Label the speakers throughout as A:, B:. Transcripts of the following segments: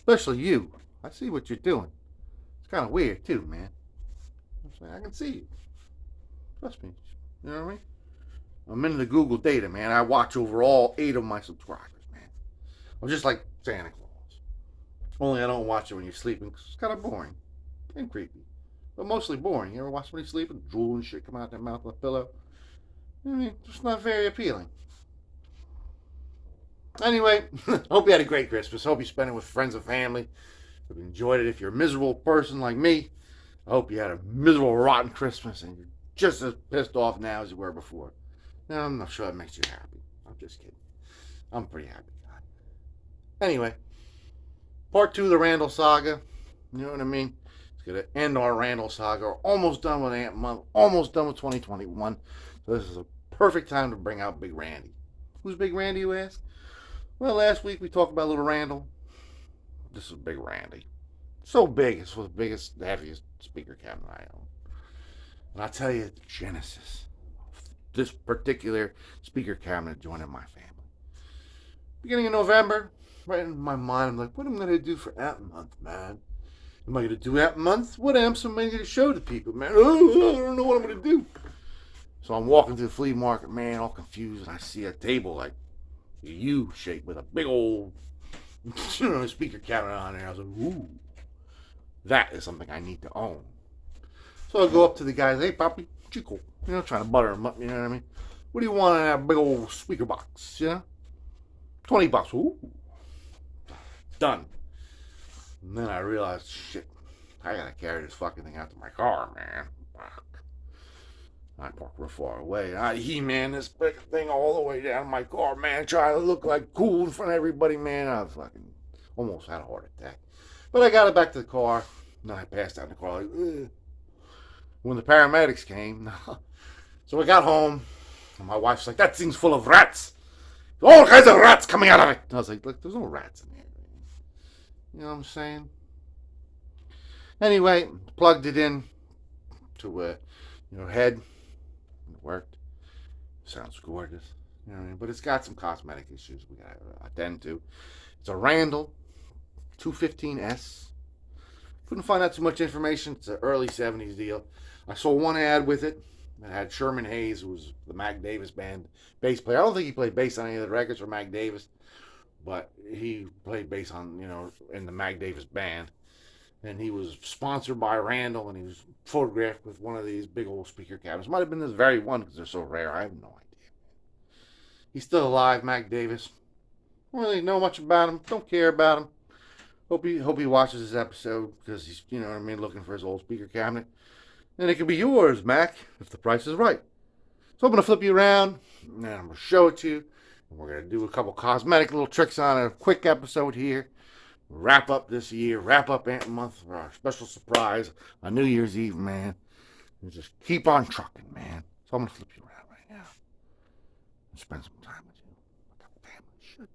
A: Especially you. I see what you're doing. It's kind of weird, too, man. I can see you. Trust me. You know what I mean? I'm into the Google data, man. I watch over all 8 of my subscribers, man. I'm just like Santa Claus. Only I don't watch it when you're sleeping because it's kind of boring and creepy. But mostly boring. You ever watch somebody sleeping? Drool and shit come out their mouth with a pillow? I mean, it's not very appealing. Anyway, hope you had a great Christmas. Hope you spent it with friends and family. Hope you enjoyed it. If you're a miserable person like me, I hope you had a miserable, rotten Christmas and you're just as pissed off now as you were before. Now, I'm not sure that makes you happy. I'm just kidding. I'm a pretty happy guy. Anyway, part 2 of the Randall saga. You know what I mean? It's going to end our Randall saga. We're almost done with Ant Month. Almost done with 2021. So this is a perfect time to bring out Big Randy. Who's Big Randy, you ask? Well, last week we talked about Little Randall. This is Big Randy. So big, it's the biggest, the heaviest speaker cabinet I own. And I'll tell you the genesis of this particular speaker cabinet joining my family. Beginning of November, right in my mind, I'm like, what am I going to do for Amp Month, man? Am I going to do Amp Month? What amps am I going to show to people, man? Oh, I don't know what I'm going to do. So I'm walking through the flea market, man, all confused, and I see a table like a U shape with a big old speaker cabinet on there. I was like, ooh, that is something I need to own. So I go up to the guy, hey, Poppy, Chico, trying to butter him up, you know what I mean? What do you want in that big old speaker box, you know? $20. Ooh. Done. And then I realized, shit, I gotta carry this fucking thing out to my car, man. Fuck. I park real far away. I He-Man this big thing all the way down my car, man, trying to look like cool in front of everybody, man. I fucking almost had a heart attack. But I got it back to the car, and then I passed out in the car like, ugh. When the paramedics came, so I got home, and my wife's like, that thing's full of rats. All kinds of rats coming out of it. And I was like, look, there's no rats in there. You know what I'm saying? Anyway, plugged it in to head. It worked. Sounds gorgeous. You know what I mean? But it's got some cosmetic issues we gotta attend to. It's a Randall 215S. Couldn't find out too much information. It's an early 70s deal. I saw one ad with it. It had Sherman Hayes, who was the Mac Davis band bass player. I don't think he played bass on any of the records for Mac Davis, but he played bass on, in the Mac Davis band. And he was sponsored by Randall, and he was photographed with one of these big old speaker cabinets. Might have been this very one because they're so rare. I have no idea. He's still alive, Mac Davis. Don't really know much about him. Don't care about him. Hope he watches this episode because he's, looking for his old speaker cabinet. And it could be yours, Mac, if the price is right. So I'm going to flip you around, and I'm going to show it to you. And we're going to do a couple cosmetic little tricks on a quick episode here. Wrap up this year, wrap up Ant Month for our special surprise on New Year's Eve, man. And just keep on trucking, man. So I'm going to flip you around right now and spend some time with you. Like a family should.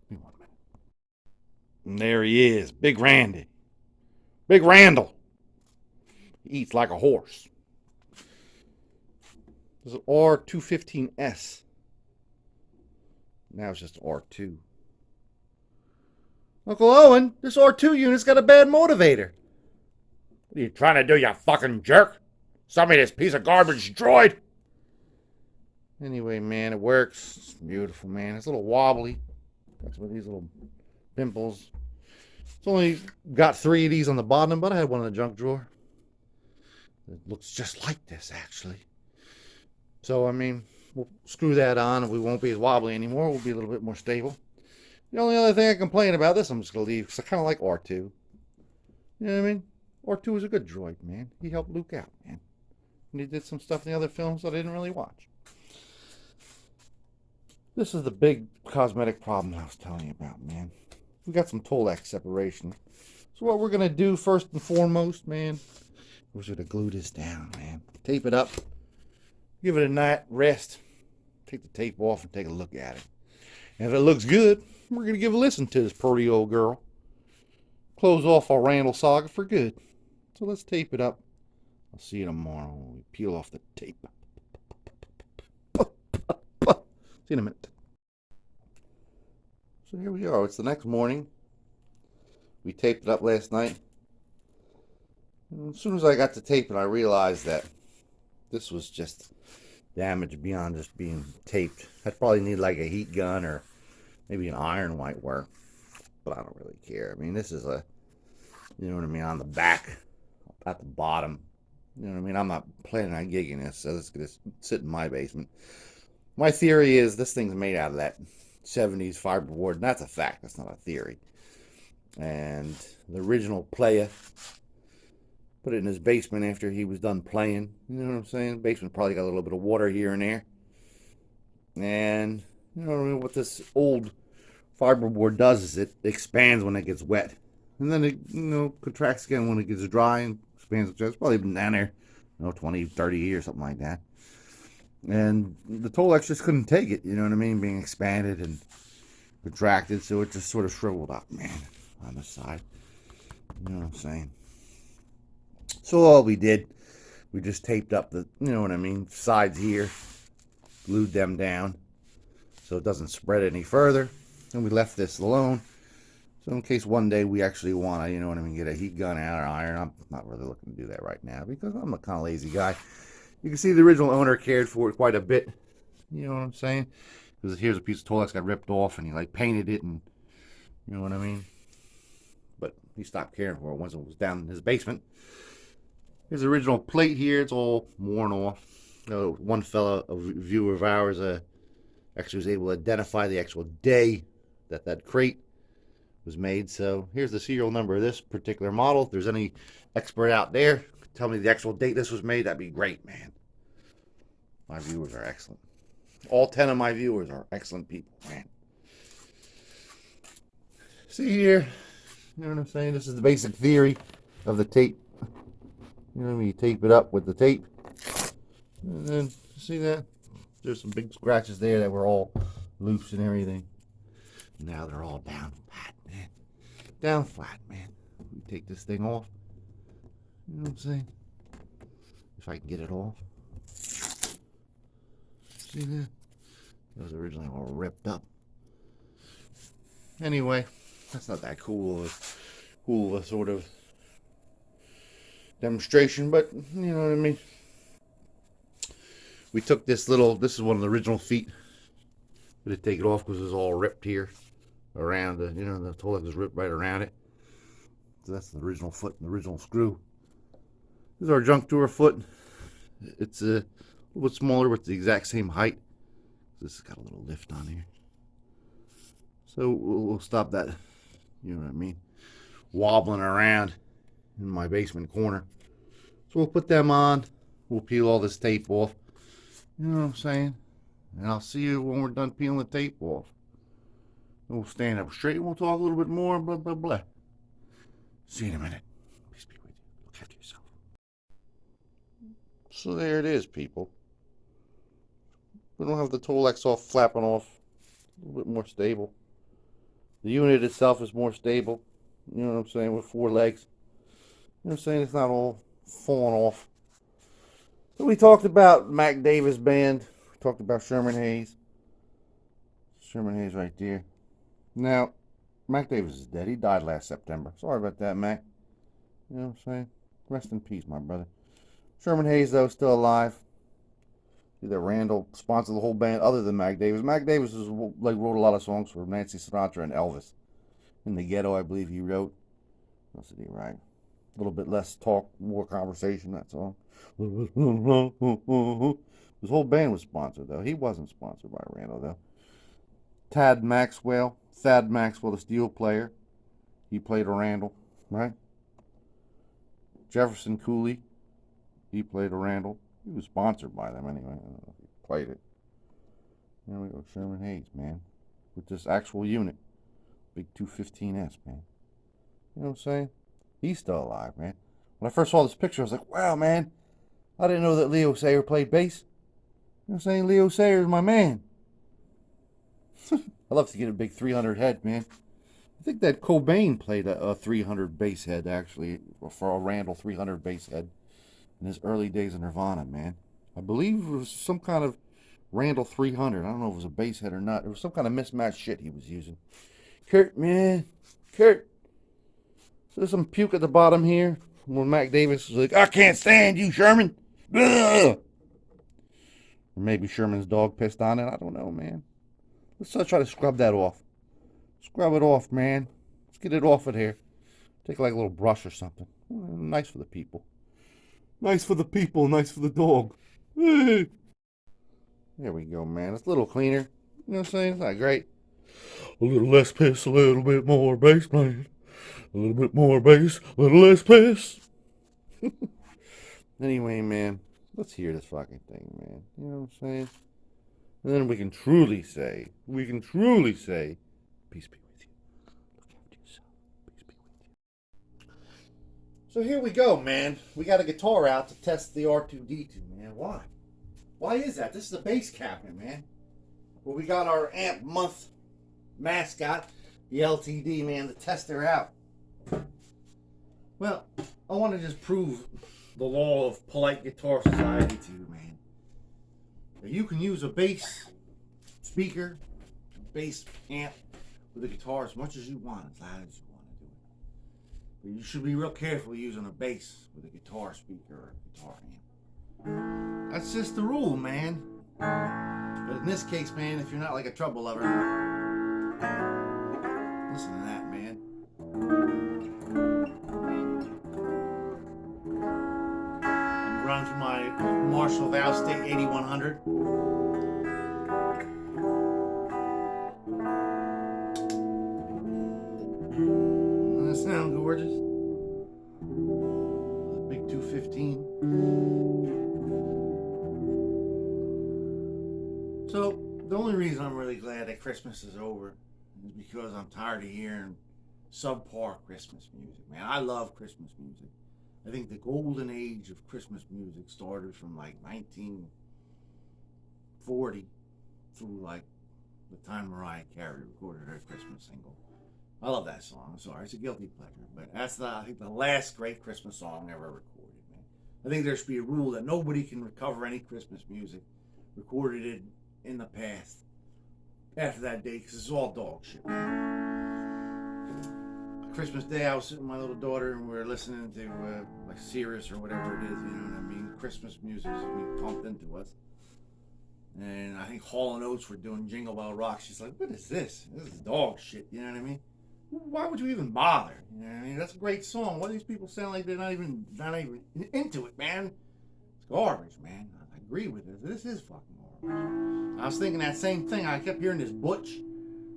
A: Give me 1 minute. And there he is, Big Randy. Big Randall. He eats like a horse. This is R215S. Now it's just R2. Uncle Owen, this R2 unit's got a bad motivator. What are you trying to do, you fucking jerk? Sell me this piece of garbage droid. Anyway, man, it works. It's beautiful, man. It's a little wobbly. Got some of these little pimples. It's only got 3 of these on the bottom, but I had one in the junk drawer. It looks just like this, actually. So, we'll screw that on and we won't be as wobbly anymore. We'll be a little bit more stable. The only other thing I complain about this, I'm just going to leave because I kind of like R2. You know what I mean? R2 is a good droid, man. He helped Luke out, man. And he did some stuff in the other films that I didn't really watch. This is the big cosmetic problem I was telling you about, man. We got some Tolex separation. So what we're going to do first and foremost, man, we're going to glue this down, man. Tape it up. Give it a night rest. Take the tape off and take a look at it. And if it looks good, we're going to give a listen to this pretty old girl. Close off our Randall saga for good. So let's tape it up. I'll see you tomorrow when we peel off the tape. See you in a minute. So here we are. It's the next morning. We taped it up last night. And as soon as I got to tape it, I realized that this was just damage beyond just being taped. I'd probably need like a heat gun or maybe an iron might work, but I don't really care. I mean, this is a, you know what I mean, on the back, at the bottom. You know what I mean? I'm not planning on gigging this, so this is going to sit in my basement. My theory is this thing's made out of that 70s fiberboard, and that's a fact. That's not a theory. And the original player put it in his basement after he was done playing. You know what I'm saying? The basement probably got a little bit of water here and there. And you know what I mean? What this old fiberboard does is it expands when it gets wet. And then it, you know, contracts again when it gets dry and expands. It's probably been down there, you know, 20, 30 years, something like that. And the Tolex just couldn't take it, you know what I mean? Being expanded and contracted, so it just sort of shriveled up, man, on the side. You know what I'm saying? So all we did, we just taped up the, you know what I mean, sides here, glued them down so it doesn't spread any further. And we left this alone. So in case one day we actually want to, you know what I mean, get a heat gun out or iron. I'm not really looking to do that right now because I'm a kind of lazy guy. You can see the original owner cared for it quite a bit. You know what I'm saying? Because here's a piece of Tolex got ripped off and he like painted it and, you know what I mean? But he stopped caring for it once it was down in his basement. Here's the original plate here. It's all worn off. One fella, a viewer of ours, actually was able to identify the actual day that that crate was made. So here's the serial number of this particular model. If there's any expert out there, tell me the actual date this was made. That'd be great, man. My viewers are excellent. All 10 of my viewers are excellent people, man. See here, you know what I'm saying? This is the basic theory of the tape. You know what I mean? You tape it up with the tape. And then, see that? There's some big scratches there that were all loose and everything. Now they're all down flat, man. Down flat, man. We take this thing off. You know what I'm saying? If I can get it off. See that? It was originally all ripped up. Anyway, that's not that cool of a sort of demonstration, but you know what I mean. We took this little, this is one of the original feet. We had to take it off because it was all ripped here around the, you know, the Tolex was ripped right around it. So that's the original foot and the original screw. This is our junk tour foot. It's a little bit smaller, but the exact same height. This has got a little lift on here. So we'll stop that, you know what I mean, wobbling around in my basement corner. So we'll put them on. We'll peel all this tape off. You know what I'm saying? And I'll see you when we're done peeling the tape off. And we'll stand up straight and we'll talk a little bit more, blah, blah, blah. See you in a minute. Peace be with you. Look after yourself. So there it is, people. We don't have the Tolex all flapping off. A little bit more stable. The unit itself is more stable. You know what I'm saying? With 4 legs. You know what I'm saying? It's not all falling off. So we talked about Mac Davis Band. We talked about Sherman Hayes. Sherman Hayes right there. Now, Mac Davis is dead. He died last September. Sorry about that, Mac. You know what I'm saying? Rest in peace, my brother. Sherman Hayes, though, still alive. Either Randall sponsored the whole band other than Mac Davis. Mac Davis was, like, wrote a lot of songs for Nancy Sinatra and Elvis. In the Ghetto, I believe he wrote. What else did he write? A little bit less talk, more conversation, that's all. His whole band was sponsored, though. He wasn't sponsored by Randall, though. Thad Maxwell, the steel player. He played a Randall, right? Jefferson Cooley, he played a Randall. He was sponsored by them anyway. I don't know if he played it. There we go, Sherman Hayes, man. With this actual unit. Big R215S, man. You know what I'm saying? He's still alive, man. When I first saw this picture, I was like, wow, man. I didn't know that Leo Sayer played bass. You know what I'm saying? Leo Sayer's my man. I'd love to get a big 300 head, man. I think that Cobain played a 300 bass head, actually, for a Randall 300 bass head in his early days of Nirvana, man. I believe it was some kind of Randall 300. I don't know if it was a bass head or not. It was some kind of mismatched shit he was using. Kurt, man. Kurt. So there's some puke at the bottom here. When Mac Davis was like, I can't stand you, Sherman. Ugh. Or maybe Sherman's dog pissed on it. I don't know, man. Let's try to scrub that off. Scrub it off, man. Let's get it off of here. Take like a little brush or something. Nice for the people. Nice for the people, nice for the dog. Hey. There we go, man. It's a little cleaner. You know what I'm saying? It's not great. A little less piss, a little bit more bass playing. A little bit more bass, a little less piss. Anyway, man, let's hear this fucking thing, man. You know what I'm saying? And then we can truly say, peace be with you. Look after yourself. Peace be with you. So here we go, man. We got a guitar out to test the R2-D2, man. Why? Why is that? This is a bass cabinet, man. Well, we got our amp month mascot, the LTD, man, to test her out. Well, I want to just prove the law of polite guitar society to you, man. That you can use a bass speaker, bass amp with a guitar as much as you want, as loud as you want to do it. But you should be real careful using a bass with a guitar speaker or a guitar amp. That's just the rule, man. But in this case, man, if you're not like a trouble lover, listen to that, man. I'm running through my Marshall Valve State 8100. Doesn't that sound gorgeous? The big 215. So, the only reason I'm really glad that Christmas is over is because I'm tired of hearing subpar Christmas music, man. I love Christmas music. I think the golden age of Christmas music started from like 1940 through like the time Mariah Carey recorded her Christmas single. I love that song. I'm sorry, it's a guilty pleasure, but that's I think the last great Christmas song ever recorded, man. I think there should be a rule that nobody can recover any Christmas music recorded in the past after that date, because it's all dog shit. Christmas Day, I was sitting with my little daughter and we were listening to like Sirius or whatever it is, you know what I mean? Christmas music is being pumped into us. And I think Hall & Oates were doing Jingle Bell Rock. She's like, what is this? This is dog shit, you know what I mean? Why would you even bother? You know what I mean? That's a great song. Why do these people sound like they're not even into it, man? It's garbage, man. I agree with it. This is fucking garbage. I was thinking that same thing. I kept hearing this Butch,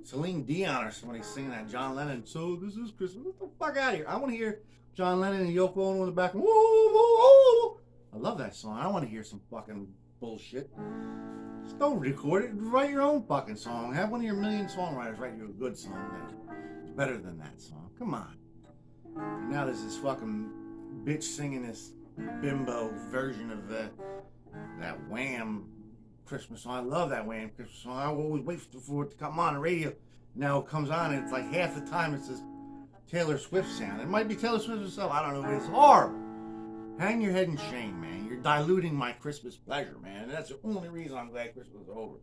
A: Celine Dion or somebody singing that John Lennon. So this is Christmas. Get the fuck out of here. I want to hear John Lennon and Yoko Ono in the back. Whoa, whoa, whoa. I love that song. I don't want to hear some fucking bullshit. Just don't record it. Write your own fucking song. Have one of your million songwriters write you a good song that's better than that song. Come on. And now there's this fucking bitch singing this bimbo version of that Wham Christmas song. I love that Wham Christmas song. I always wait for it to come on the radio. Now it comes on and it's like half the time it's this Taylor Swift sound. It might be Taylor Swift herself. I don't know, but it's horrible. Hang your head in shame, man. You're diluting my Christmas pleasure, man. And that's the only reason I'm glad Christmas is over.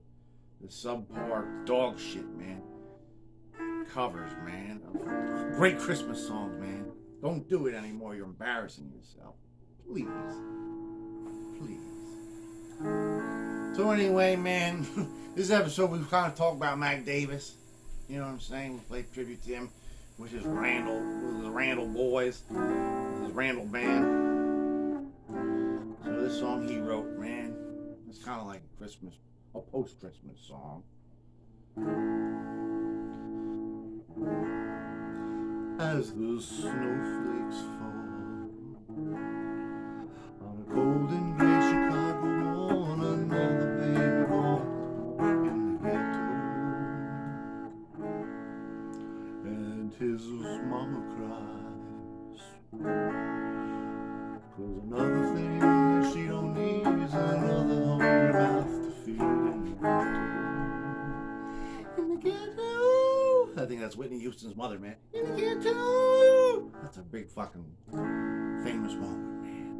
A: The subpar dog shit, man. Covers, man. Great Christmas songs, man. Don't do it anymore. You're embarrassing yourself. Please. Please. So anyway, man, this episode we've kind of talked about Mac Davis. You know what I'm saying? We played tribute to him with his Randall, with the Randall boys, his Randall band. So this song he wrote, man, it's kind of like a post-Christmas song. As the snowflakes fall on a cold and gray Chicago morning, another baby born in the ghetto, and his mama cries, 'cause another thing that she don't need is another hungry mouth to feed in the ghetto. I think that's Whitney Houston's mother, man. In the ghetto. That's a big fucking famous moment, man.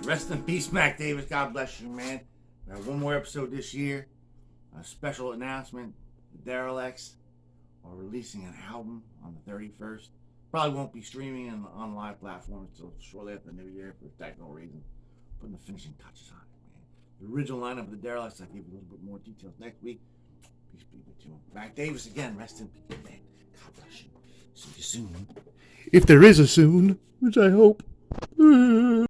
A: Rest in peace, Mac Davis. God bless you, man. We have one more episode this year. A special announcement. The Derelects are releasing an album on the 31st. Probably won't be streaming on live platforms until shortly after the New Year for technical reasons. Putting the finishing touches on it, man. The original lineup of the Derelicts, I'll give you a little bit more details next week. Peace be with you. Mac Davis again, rest in peace, man. God bless you. See you soon. If there is a soon, which I hope.